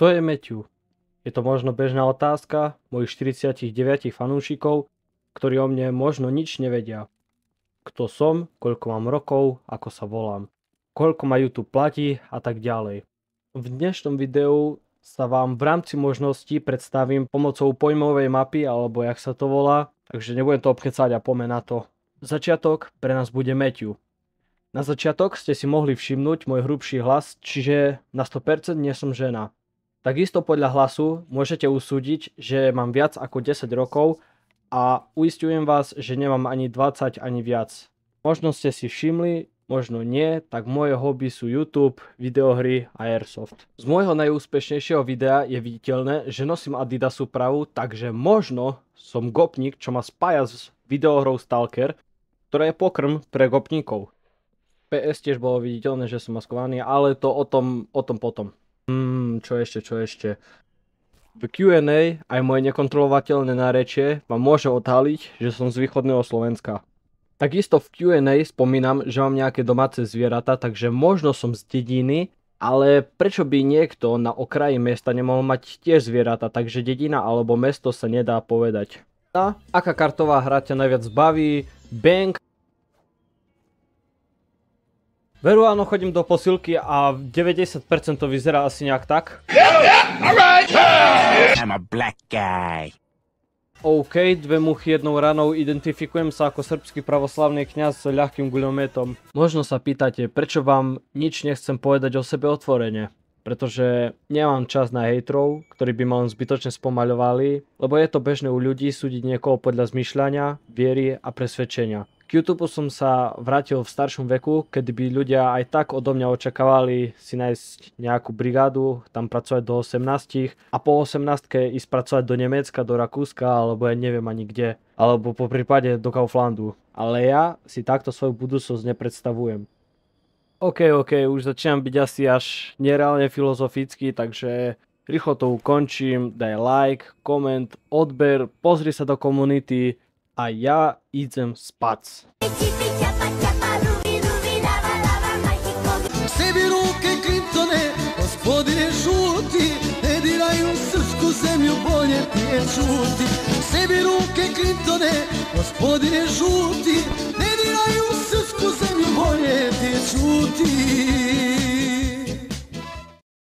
Kto je Matthew? Je to možno bežná otázka mojich 49 fanúšikov, ktorí o mne možno nič nevedia. Kto som, koľko mám rokov, ako sa volám, koľko ma YouTube platí a tak ďalej. V dnešnom videu sa vám v rámci možností predstavím pomocou pojmovej mapy, alebo jak sa to volá, takže nebudem to obkecať a poďme na to. Začiatok pre nás bude Matthew. Na začiatok ste si mohli všimnúť môj hrubší hlas, čiže na 100% nie som žena. Takisto podľa hlasu môžete usúdiť, že mám viac ako 10 rokov a uisťujem vás, že nemám ani 20 ani viac. Možno ste si všimli, možno nie, tak moje hobby sú YouTube, videohry a Airsoft. Z môjho najúspešnejšieho videa je viditeľné, že nosím Adidasu pravú, takže možno som gopník, čo ma spája s videohrou Stalker, ktorá je pokrm pre gopníkov. PS tiež bolo viditeľné, že som maskovaný, ale to o tom potom. Čo ešte? V Q&A aj moje nekontrolovateľné nárečie vám môže odhaliť, že som z východného Slovenska. Takisto v Q&A spomínam, že mám nejaké domáce zvieratá, takže možno som z dediny, ale prečo by niekto na okraji mesta nemohol mať tiež zvieratá, takže dedina alebo mesto sa nedá povedať. A aká kartová hra ťa najviac baví? Bang! Veru, áno, chodím do posilky a 90% to vyzerá asi nejak tak. I'm a black guy. OK, dve muchy jednou ranou, identifikujem sa ako srbský pravoslavný kňaz s ľahkým guľometom. Možno sa pýtate, prečo vám nič nechcem povedať o sebe otvorene. Pretože nemám čas na hejtrov, ktorí by ma len zbytočne spomaľovali, lebo je to bežné u ľudí súdiť niekoho podľa zmýšľania, viery a presvedčenia. K YouTube som sa vrátil v staršom veku, kedy by ľudia aj tak odo mňa očakávali si nájsť nejakú brigádu, tam pracovať do 18 a po 18 ísť pracovať do Nemecka, do Rakúska, alebo ja neviem ani kde, alebo po prípade do Kauflandu. Ale ja si takto svoju budúcnosť nepredstavujem. OK, už začínam byť asi až nereálne filozofický, takže rýchlo to ukončím, daj like, koment, odber, pozri sa do komunity a ja idem spať. Sebi ruke Clintone, gospodine žuti, ne diraju srpsku zemlju, bolje ti je čuti. Sebi ruke Clintone, gospodine žuti, ne diraju srpsku zemlju, bolje ti je čuti.